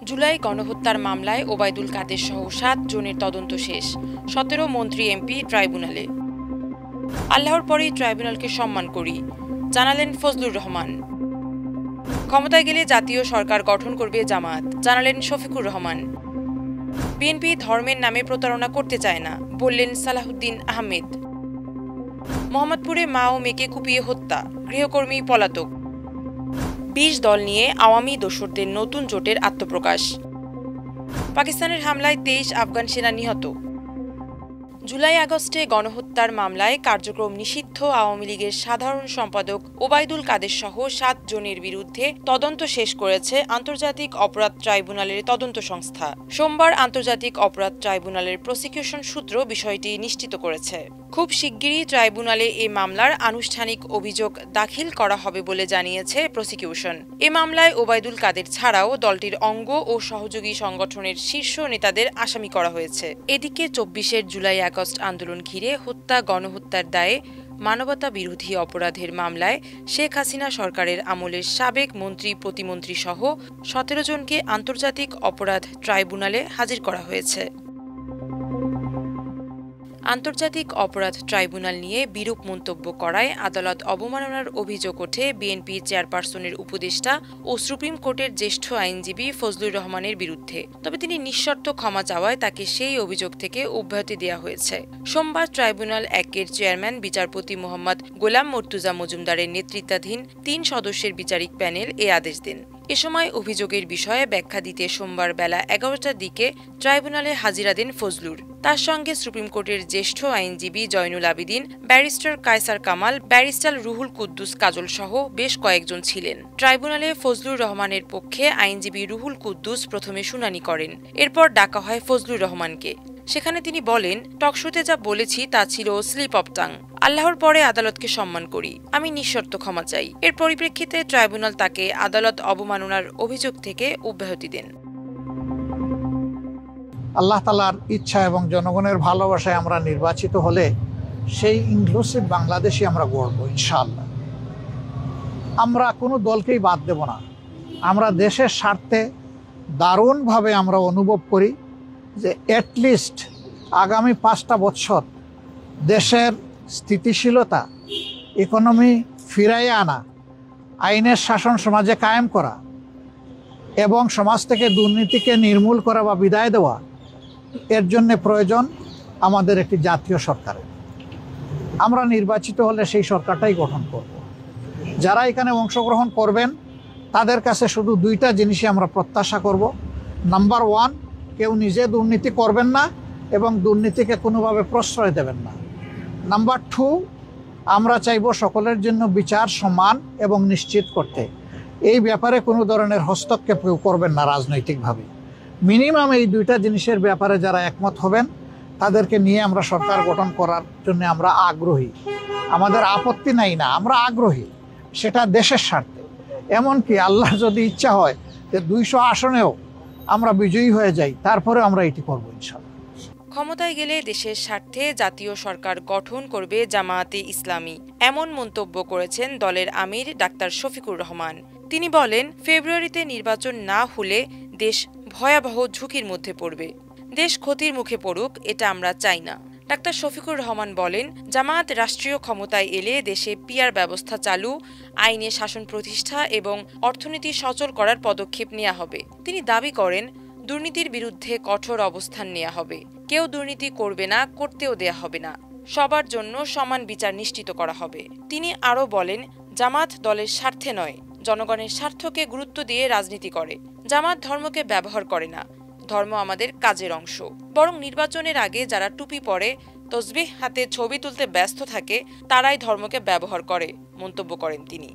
জুলাই গণহত্যার মামলায় ওবায়দুল কাদের সহ ৭ জনের তদন্ত শেষ। ১৭ মন্ত্রী এমপি ট্রাইব্যুনালে। আল্লাহর পরেই ট্রাইব্যুনালকে সম্মান করি, জানালেন ফজলুর রহমান। ক্ষমতায় গেলে জাতীয় সরকার গঠন করবে জামায়াত, জানালেন শফিকুর রহমান। বিএনপি ধর্মের নামে প্রতারণা করতে চায় না, বললেন সালাহুদ্দিন আহমেদ। মোহাম্মদপুরে মা ও মেয়েকে কুপিয়ে হত্যা, গৃহকর্মী পলাতক। ২০ দল নিয়ে আওয়ামী দোসরদের নতুন জোটের আত্মপ্রকাশ। পাকিস্তানের হামলায় ২৩ আফগান সেনা নিহত। জুলাই আগস্টে গণহত্যার মামলায় কার্যক্রম নিষিদ্ধ আওয়ামী লীগের সাধারণ সম্পাদক ওবায়দুল কাদের সহ ৭ জনের বিরুদ্ধে তদন্ত শেষ করেছে আন্তর্জাতিক অপরাধ ট্রাইব্যুনালের তদন্ত সংস্থা। সোমবার আন্তর্জাতিক অপরাধ ট্রাইব্যুনালের প্রসিকিউশন সূত্র বিষয়টি নিশ্চিত করেছে। খুব শিগগিরই ট্রাইব্যুনালে এ মামলার আনুষ্ঠানিক অভিযোগ দাখিল করা হবে বলে জানিয়েছে প্রসিকিউশন। এ মামলায় ওবায়দুল কাদের ছাড়াও দলটির অঙ্গ ও সহযোগী সংগঠনের শীর্ষ নেতাদের আসামি করা হয়েছে। এদিকে ২৪ জুলাই আগস্ট আন্দোলন ঘিরে গণহত্যার দায়ে মানবতা বিরোধী অপরাধের মামলায় শেখ হাসিনা সরকারের আমলের সাবেক মন্ত্রী প্রতিমন্ত্রী সহ ১৭ জনকে আন্তর্জাতিক অপরাধ ট্রাইব্যুনালে হাজির করা হয়েছে। আন্তর্জাতিক অপরাধ ট্রাইব্যুনাল নিয়ে বিরূপ মন্তব্য করায় আদালত অবমাননার অভিযোগ ওঠে বিএনপি চেয়ারপারসনের উপদেষ্টা ও সুপ্রিম কোর্টের জ্যেষ্ঠ আইনজীবী ফজলুর রহমানের বিরুদ্ধে। তবে তিনি নিঃশর্ত ক্ষমা চাওয়ায় তাকে সেই অভিযোগ থেকে অব্যাহতি দেওয়া হয়েছে। সোমবার ট্রাইব্যুনাল ১-এর চেয়ারম্যান বিচারপতি মোহাম্মদ গোলাম মর্তুজা মজুমদারের নেতৃত্বাধীন ৩ সদস্যের বিচারিক প্যানেল এ আদেশ দেন। এ সময় অভিযোগের বিষয়ে ব্যাখ্যা দিতে সোমবার বেলা ১১টার দিকে ট্রাইব্যুনালে হাজিরা দেন ফজলুর। তার সঙ্গে সুপ্রিম কোর্টের জ্যেষ্ঠ আইনজীবী জয়নুল আবিদিন, ব্যারিস্টার কায়সার কামাল, ব্যারিস্টার রুহুল কুদ্দুস কাজল সহ বেশ কয়েকজন ছিলেন। ট্রাইব্যুনালে ফজলুর রহমানের পক্ষে আইনজীবী রুহুল কুদ্দুস প্রথমে শুনানি করেন। এরপর ডাকা হয় ফজলুর রহমানকে। সেখানে তিনি বলেন, টকশোতে যা বলেছি তা ছিল স্লিপ অফ টাং। আল্লাহর পরে আদালতকে সম্মান করি, আমি নিঃশর্ত ক্ষমা চাই। এর পরিপ্রেক্ষিতে ট্রাইব্যুনাল তাকে আদালত অবমাননার অভিযোগ থেকে অব্যাহতি দেন। আল্লাহ তাআলার ইচ্ছা এবং জনগণের ভালোবাসায় আমরা নির্বাচিত হলে সেই ইনক্লুসিভ বাংলাদেশই আমরা গড়ব ইনশাআল্লাহ। আমরা কোনো দলকেই বাদ দেব না। আমরা দেশের স্বার্থে দারুণভাবে আমরা অনুভব করি যে অ্যাটলিস্ট আগামী ৫টা বছর দেশের স্থিতিশীলতা, ইকোনমি ফিরাইয়ে আনা, আইনের শাসন সমাজে কায়েম করা এবং সমাজ থেকে দুর্নীতিকে নির্মূল করা বা বিদায় দেওয়া, এর জন্য প্রয়োজন আমাদের একটি জাতীয় সরকারের। আমরা নির্বাচিত হলে সেই সরকারটাই গঠন করব। যারা এখানে অংশগ্রহণ করবেন তাদের কাছে শুধু 2টা জিনিসই আমরা প্রত্যাশা করব। নাম্বার 1, কেউ নিজে দুর্নীতি করবেন না এবং দুর্নীতিকে কোনোভাবে প্রশ্রয় দেবেন না। নাম্বার 2, আমরা চাইব সকলের জন্য বিচার সমান এবং নিশ্চিত করতে। এই ব্যাপারে কোনো ধরনের হস্তক্ষেপ কেউ করবেন না রাজনৈতিকভাবে। মিনিমাম এই 2টা জিনিসের ব্যাপারে যারা একমত হবেন তাদেরকে নিয়ে আমরা সরকার গঠন করার জন্য আমরা আগ্রহী। আমাদের আপত্তি নাই না, আমরা আগ্রহী, সেটা দেশের স্বার্থে। এমনকি আল্লাহ যদি ইচ্ছা হয় যে 200 আসনেও আমরা বিজয়ী হয়ে যাই, তারপরে আমরা এটি করবো ইনশাআল্লাহ। ক্ষমতায় গেলে দেশের স্বার্থে জাতীয় সরকার গঠন করবে জামায়াতে ইসলামী, এমন মন্তব্য করেছেন দলের আমির ডাক্তার শফিকুর রহমান। তিনি বলেন, ফেব্রুয়ারিতে নির্বাচন না হলে দেশ ভয়াবহ ঝুঁকির মধ্যে পড়বে। দেশ ক্ষতির মুখে পড়ুক, এটা আমরা চাই না। ডাক্তার শফিকুর রহমান বলেন, জামায়াত রাষ্ট্রীয় ক্ষমতায় এলে দেশে পিআর ব্যবস্থা চালু, আইনে শাসন প্রতিষ্ঠা এবং অর্থনীতি সচল করার পদক্ষেপ নেওয়া হবে। তিনি দাবি করেন, দুর্নীতির বিরুদ্ধে কঠোর অবস্থান নেওয়া হবে। কেউ দুর্নীতি করবে না, করতেও দেয়া হবে না। সবার জন্য সমান বিচার নিশ্চিত করা হবে। তিনি আরও বলেন, জামাত দলের স্বার্থে নয়, জনগণের স্বার্থকে গুরুত্ব দিয়ে রাজনীতি করে। জামাত ধর্মকে ব্যবহার করে না, ধর্ম আমাদের কাজের অংশ। বরং নির্বাচনের আগে যারা টুপি পরে, তসবিহ হাতে ছবি তুলতে ব্যস্ত থাকে, তারাই ধর্মকে ব্যবহার করে, মন্তব্য করেন তিনি।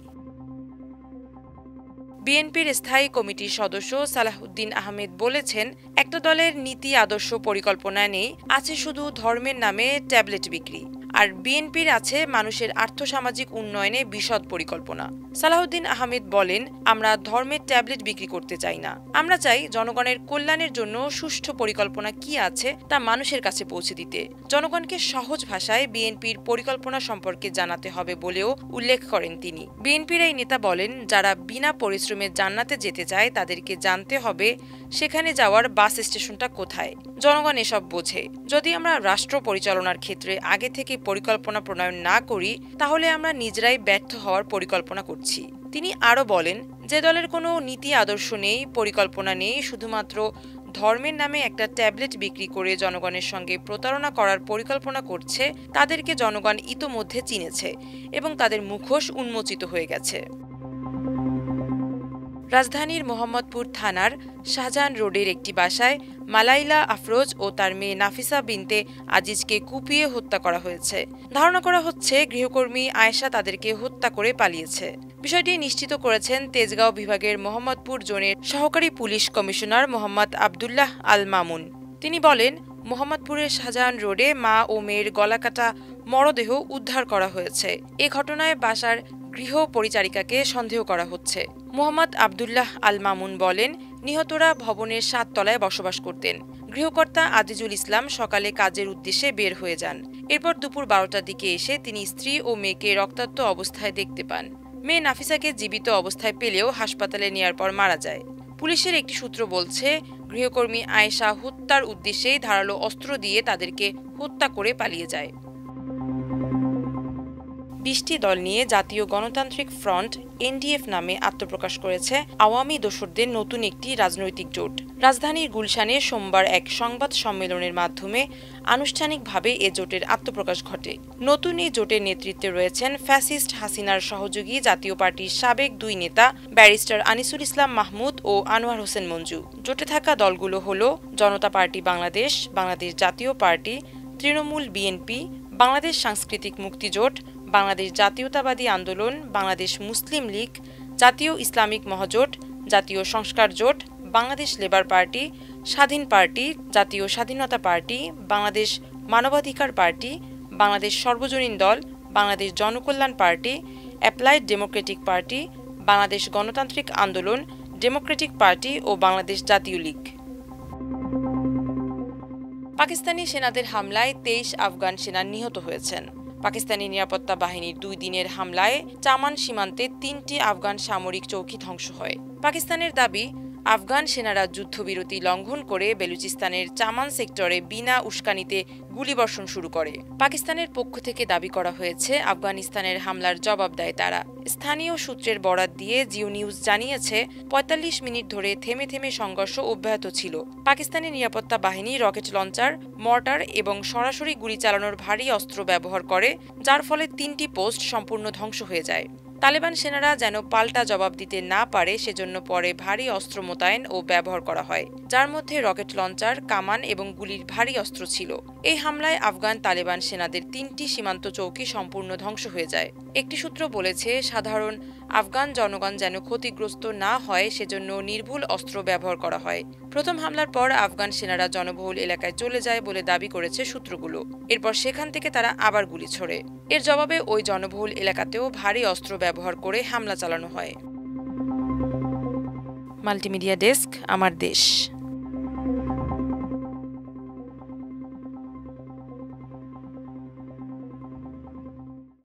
বিএনপির স্থায়ী কমিটির সদস্য সালাহুদ্দিন আহমেদ বলেছেন, একটা দলের নীতি আদর্শ পরিকল্পনা নেই, আছে শুধু ধর্মের নামে ট্যাবলেট বিক্রি। আর বিএনপির আছে মানুষের আর্থসামাজিক উন্নয়নে বিশদ পরিকল্পনা। সালাহুদ্দিন আহমেদ বলেন, আমরা ধর্মের ট্যাবলেট বিক্রি করতে চাই না। আমরা চাই জনগণের কল্যাণের জন্য সুষ্ঠু পরিকল্পনা কি আছে তা মানুষের কাছে পৌঁছে দিতে। জনগণকে সহজ ভাষায় বিএনপির পরিকল্পনা সম্পর্কে জানাতে হবে বলেও উল্লেখ করেন তিনি। বিএনপির এই নেতা বলেন, যারা বিনা পরিশ্রমে জান্নাতে যেতে চায় তাদেরকে জানতে হবে সেখানে যাওয়ার বাস স্টেশনটা কোথায়? জনগণ এসব বোঝে। যদি আমরা রাষ্ট্র পরিচালনার ক্ষেত্রে আগে থেকে পরিকল্পনা প্রণয়ন না করি, তাহলে আমরা নিজেরাই ব্যর্থ হওয়ার পরিকল্পনা করছি। তিনি আরও বলেন, যে দলের কোনো নীতি আদর্শ নেই, পরিকল্পনা নেই, শুধুমাত্র ধর্মের নামে একটা ট্যাবলেট বিক্রি করে জনগণের সঙ্গে প্রতারণা করার পরিকল্পনা করছে, তাদেরকে জনগণ ইতোমধ্যে চিনেছে এবং তাদের মুখোশ উন্মোচিত হয়ে গেছে। রাজধানীর মোহাম্মদপুর থানার শাহজাহান রোডের একটি বাসায় মালাইলা আফরোজ ও তার মেয়ে নাফিসা বিনতে আজিজকে কুপিয়ে হত্যা করা হয়েছে। ধারণা করা হচ্ছে গৃহকর্মী আয়েশা তাদেরকে হত্যা করে পালিয়েছে। বিষয়টি নিশ্চিত করেছেন তেজগাঁও বিভাগের মোহাম্মদপুর জোনের সহকারী পুলিশ কমিশনার মোহাম্মদ আবদুল্লাহ আল মামুন। তিনি বলেন, মোহাম্মদপুরের শাহজাহান রোডে মা ও মেয়ের গলাকাটা মরদেহ উদ্ধার করা হয়েছে। এ ঘটনায় বাসার গৃহ পরিচারিকাকে সন্দেহ করা হচ্ছে। মোহাম্মদ আবদুল্লাহ আল মামুন বলেন, নিহতরা ভবনের 7 তলায় বসবাস করতেন। গৃহকর্তা আজিজুল ইসলাম সকালে কাজের উদ্দেশ্যে বের হয়ে যান। এরপর দুপুর 12টার দিকে এসে তিনি স্ত্রী ও মেয়েকে রক্তাক্ত অবস্থায় দেখতে পান। মেয়ে নাফিসাকে জীবিত অবস্থায় পেলেও হাসপাতালে নেয়ার পর মারা যায়। পুলিশের একটি সূত্র বলছে, গৃহকর্মী আয়েশা হত্যার উদ্দেশ্যেই ধারালো অস্ত্র দিয়ে তাদেরকে হত্যা করে পালিয়ে যায়। 20টি দল নিয়ে জাতীয় গণতান্ত্রিক ফ্রন্ট এনডিএফ নামে আত্মপ্রকাশ করেছে আওয়ামী দোসরদের নতুন একটি রাজনৈতিক জোট। রাজধানীর গুলশানে সোমবার এক সংবাদ সম্মেলনের মাধ্যমে আনুষ্ঠানিকভাবে এ জোটের আত্মপ্রকাশ ঘটে। নতুন এই জোটের নেতৃত্বে রয়েছেন ফ্যাসিস্ট হাসিনার সহযোগী জাতীয় পার্টির সাবেক 2 নেতা ব্যারিস্টার আনিসুল ইসলাম মাহমুদ ও আনোয়ার হোসেন মঞ্জু। জোটে থাকা দলগুলো হল জনতা পার্টি বাংলাদেশ, বাংলাদেশ জাতীয় পার্টি, তৃণমূল বিএনপি, বাংলাদেশ সাংস্কৃতিক মুক্তিজোট, বাংলাদেশ জাতীয়তাবাদী আন্দোলন, বাংলাদেশ মুসলিম লীগ, জাতীয় ইসলামিক মহাজোট, জাতীয় সংস্কার জোট, বাংলাদেশ লেবার পার্টি, স্বাধীন পার্টি, জাতীয় স্বাধীনতা পার্টি, বাংলাদেশ মানবাধিকার পার্টি, বাংলাদেশ সর্বজনীন দল, Bangladesh Janakalyan party, applied Democratic party, Bangladesh গণতান্ত্রিক আন্দোলন, ডেমোক্রেটিক পার্টি ও বাংলাদেশ জাতীয় লীগ। পাকিস্তানি সেনাদের হামলায় 23 আফগান সেনা নিহত হয়েছেন। পাকিস্তানি নিরাপত্তা বাহিনীর 2 দিনের হামলায় চামান সীমান্তে 3টি আফগান সামরিক চৌকি ধ্বংস হয়। পাকিস্তানের দাবি, আফগান সেনারা যুদ্ধবিরতি লঙ্ঘন করে বেলুচিস্তানের চামান সেক্টরে বিনা উস্কানিতে গুলিবর্ষণ শুরু করে। পাকিস্তানের পক্ষ থেকে দাবি করা হয়েছে, আফগানিস্তানের হামলার জবাব দেয় তারা। স্থানীয় সূত্রের বরাত দিয়ে জিও নিউজ জানিয়েছে, 45 মিনিট ধরে থেমে থেমে সংঘর্ষ অব্যাহত ছিল। পাকিস্তানি নিরাপত্তা বাহিনী রকেট লঞ্চার, মর্টার এবং সরাসরি গুলি চালানোর ভারী অস্ত্র ব্যবহার করে, যার ফলে 3টি পোস্ট সম্পূর্ণ ধ্বংস হয়ে যায়। তালেবান সেনারা যেন পাল্টা জবাব দিতে না পারে সেজন্য পরে ভারী অস্ত্র মোতায়েন ও ব্যবহার করা হয়, যার মধ্যে রকেট লঞ্চার, কামান এবং গুলির ভারী অস্ত্র ছিল। এই হামলায় আফগান তালেবান সেনাদের 3টি সীমান্ত চৌকি সম্পূর্ণ ধ্বংস হয়ে যায়। একটি সূত্র বলেছে, সাধারণ আফগান জনগণ যেন ক্ষতিগ্রস্ত না হয় সেজন্য নির্ভুল অস্ত্র ব্যবহার করা হয়। প্রথম হামলার পর আফগান সেনারা জনবহুল এলাকায় চলে যায় বলে দাবি করেছে সূত্রগুলো। এরপর সেখান থেকে তারা আবার গুলি ছোড়ে। এর জবাবে ওই জনবহুল এলাকাতেও ভারী অস্ত্র ব্যবহার করে হামলা চালানো হয়। মাল্টিমিডিয়া ডেস্ক, আমার দেশ।